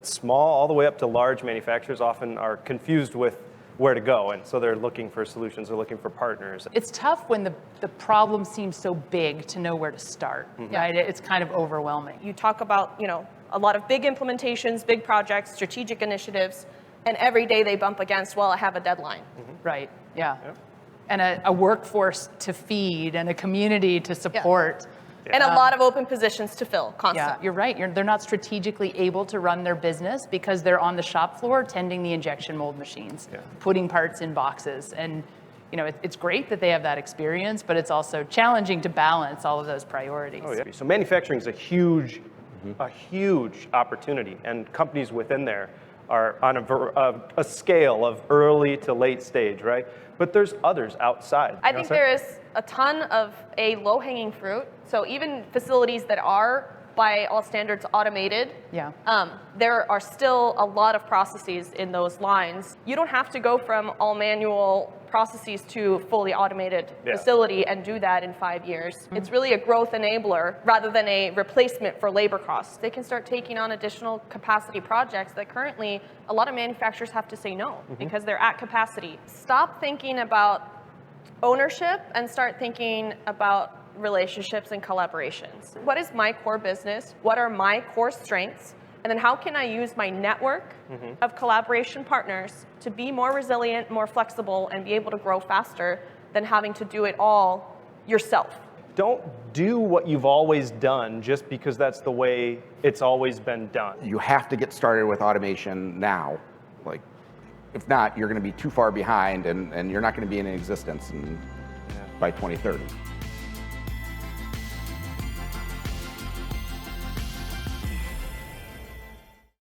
Small all the way up to large manufacturers often are confused with where to go, and so they're looking for solutions, they're looking for partners. It's tough when the problem seems so big to know where to start, right? It's kind of overwhelming. You talk about, a lot of big implementations, big projects, strategic initiatives, and every day they bump against, well, I have a deadline. Right, yeah. And a workforce to feed and a community to support. And a lot of open positions to fill constantly. Yeah, you're right. They're not strategically able to run their business because they're on the shop floor tending the injection mold machines, putting parts in boxes. And it's great that they have that experience, but it's also challenging to balance all of those priorities. Oh, yeah. So manufacturing is a huge opportunity, and companies within there are on a scale of early to late stage, right? But there's others outside. I think there is a ton of low-hanging fruit. So even facilities that are, by all standards, automated, there are still a lot of processes in those lines. You don't have to go from all manual processes to fully automated facility and do that in 5 years. It's really a growth enabler rather than a replacement for labor costs. They can start taking on additional capacity projects that currently a lot of manufacturers have to say no because they're at capacity. Stop thinking about ownership and start thinking about relationships and collaborations. What is my core business? What are my core strengths? And then how can I use my network of collaboration partners to be more resilient, more flexible, and be able to grow faster than having to do it all yourself? Don't do what you've always done just because that's the way it's always been done. You have to get started with automation now. Like, if not, you're going to be too far behind, and you're not going to be in existence by 2030.